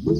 Hello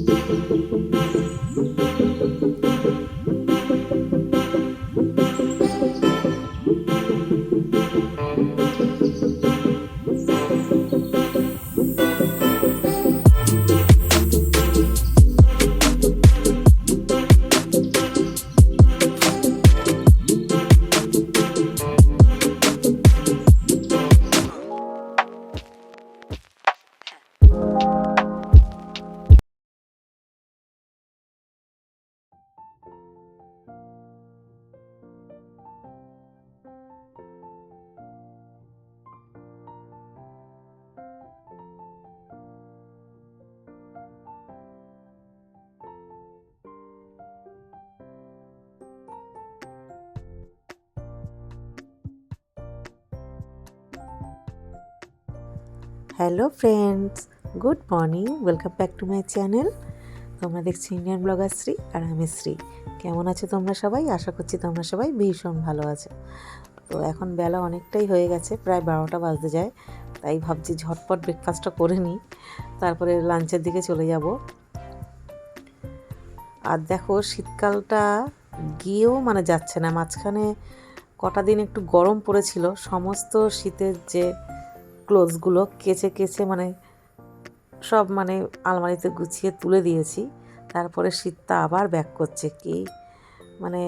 friends, good morning, welcome back to my channel. তোমরা দেখছি Indian blogger Shri, আর আমি শ্রী। কেমন আছো তোমরা সবাই? আশা করছি তোমরা সবাই ভীষণ ভালো আছো। তো এখন বেলা অনেকটাই হয়ে গেছে, প্রায় 12টা বাজতে যায়। তাই ভাবছি ঝটপট ব্রেকফাস্টটা করে নিই, তারপরে লাঞ্চের দিকে চলে যাব। আর দেখো, শীতকালটা গিয়েও মানে যাচ্ছে না। মাঝখানে কটা দিন একটু গরম পড়েছিল, সমস্ত শীতের যে ক্লোথসগুলো কেচে কেচে মানে সব মানে আলমারিতে গুছিয়ে তুলে দিয়েছি। তারপরে শীতটা আবার ব্যাক করছে, কি মানে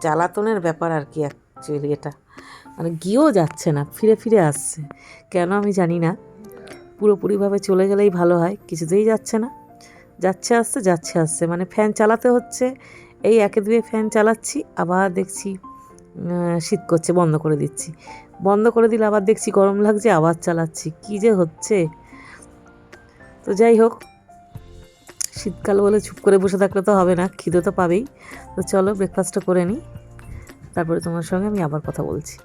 জ্বালাতনের ব্যাপার আর কি। অ্যাকচুয়ালি এটা মানে গিয়েও যাচ্ছে না, ফিরে ফিরে আসছে। কেন আমি জানি না। পুরোপুরিভাবে চলে গেলেই ভালো হয়, কিছুতেই যাচ্ছে না। যাচ্ছে আসছে মানে ফ্যান চালাতে হচ্ছে। এই একে দুয়ে ফ্যান চালাচ্ছি, আবার দেখছি শীত করছে, বন্ধ করে দিচ্ছি। বন্ধ করে দিলে আবার দেখছি গরম লাগছে, আবার চালাচ্ছি। কী যে হচ্ছে। তো যাই হোক, শীতকাল বলে চুপ করে বসে থাকলে তো হবে না, খিদে তো পাবেই। তো চলো ব্রেকফাস্টটা করে নিই, তারপরে তোমার সঙ্গে আমি আবার কথা বলছি।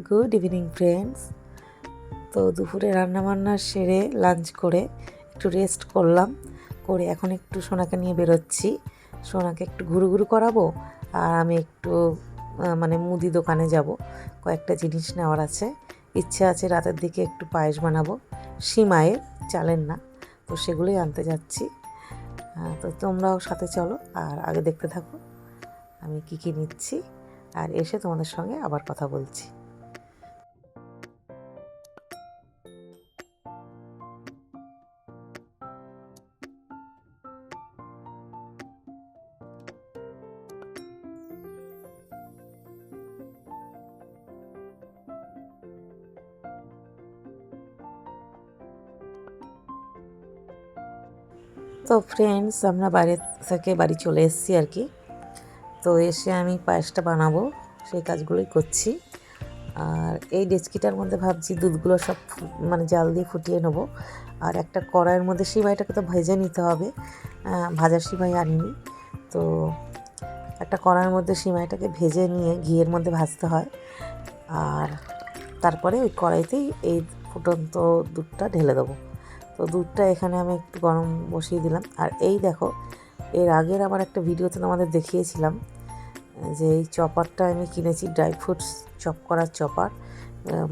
Good evening friends. তো দুপুরে রান্নাবান্না সেরে লাঞ্চ করে একটু রেস্ট করলাম, করে এখন একটু সোনাকে নিয়ে বেরোচ্ছি। সোনাকে একটু ঘুরু ঘুরু করাবো, আর আমি একটু মানে মুদি দোকানে যাব, কয়েকটা জিনিস নেওয়ার আছে। ইচ্ছে আছে রাতের দিকে একটু পায়েস বানাবো, সিমাইয়ের, চালের না। তো সেগুলোই আনতে যাচ্ছি। তো তোমরাও সাথে চলো, আর আগে দেখতে থাকো আমি কী কী নিচ্ছি, আর এসে তোমাদের সঙ্গে আবার কথা বলছি। তো ফ্রেন্ডস, আমরা বাইরে থেকে বাড়ি চলে এসেছি আর কি। তো এসে আমি পায়েসটা বানাবো, সেই কাজগুলোই করছি। আর এই ডেচকিটার মধ্যে ভাবছি দুধগুলো সব মানে জাল দিয়ে ফুটিয়ে নেবো। আর একটা কড়াইয়ের মধ্যে সিমাইটাকে তো ভেজে নিতে হবে, ভাজা সিমাই আনিনি। তো একটা কড়াইয়ের মধ্যে সিমাইটাকে ভেজে নিয়ে ঘিয়ের মধ্যে ভাজতে হয়। আর তারপরে ওই কড়াইতেই এই ফুটন্ত দুধটা ঢেলে দেবো। তো দুধটা এখানে আমি একটু গরম বসিয়ে দিলাম। আর এই দেখো, এর আগের আবার একটা ভিডিওতে তোমাদের দেখিয়েছিলাম যে এই চপারটা আমি কিনেছি, ড্রাই ফ্রুটস চপ করার চপার।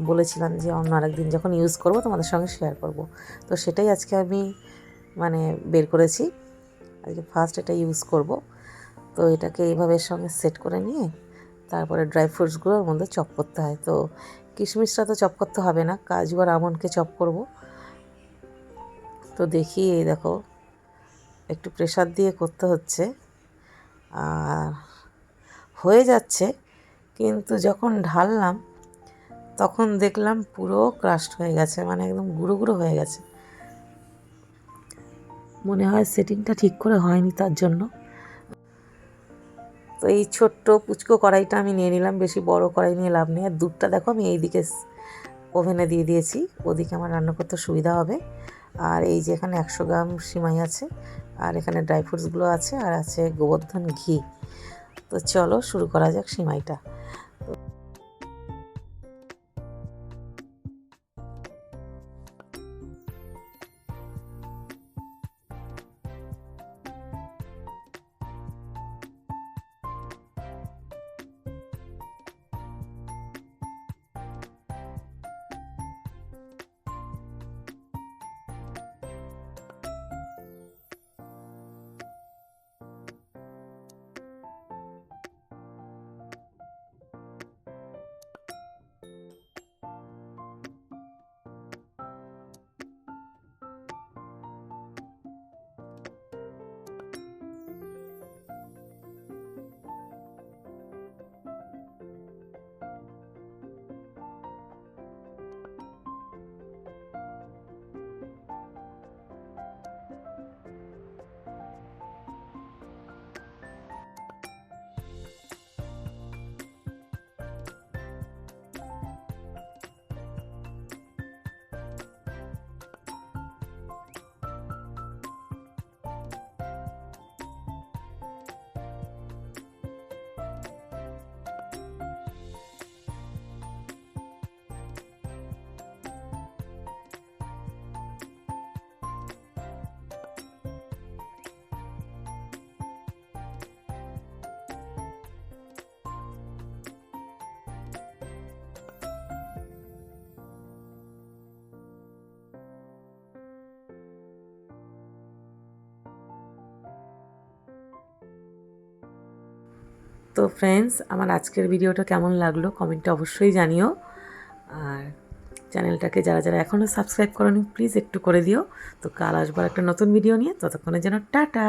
বলেছিলাম যে অন্য আরেকদিন যখন ইউজ করব তোমাদের সঙ্গে শেয়ার করব। তো সেটাই আজকে আমি মানে বের করেছি, আজকে ফার্স্ট এটা ইউজ করব। তো এটাকে এইভাবে এর সঙ্গে সেট করে নিয়ে তারপরে ড্রাই ফ্রুটসগুলোর মধ্যে চপ করতে হয়। তো কিশমিশটা তো চপ করতে হবে না, কাজু আর আমন্ডকে চপ করব। তো দেখি এই দেখো একটু প্রেসার দিয়ে করতে হচ্ছে, আর হয়ে যাচ্ছে, কিন্তু যখন ঢাললাম তখন দেখলাম পুরো ক্রাশড হয়ে গেছে, মানে একদম গুঁড়ো গুঁড়ো হয়ে গেছে। মনে হয় সেটিংটা ঠিক করে হয়নি তার জন্য। তো এই ছোট্ট পুচকো কড়াইটা আমি নিয়ে নিলাম, বেশি বড় কড়াই নিয়ে লাভ নেই। আর দুধটা দেখো আমি এইদিকে ওভেনে দিয়ে দিয়েছি, ওদিকে আমার রান্না করতে সুবিধা হবে। আর এই যে এখানে 100 গ্রাম সিমাই আছে, আর এখানে ড্রাই ফ্রুটসগুলো আছে, আর আছে গোবর্ধন ঘি। তো চলো শুরু করা যাক সিমাইটা। তো ফ্রেন্ডস, আমার আজকের ভিডিওটা কেমন লাগলো কমেন্টে অবশ্যই জানিও। আর চ্যানেলটাকে যারা যারা এখনও সাবস্ক্রাইব করোনি প্লিজ একটু করে দিও। তো কাল আসবার একটা নতুন ভিডিও নিয়ে, ততক্ষণের জন্য টাটা।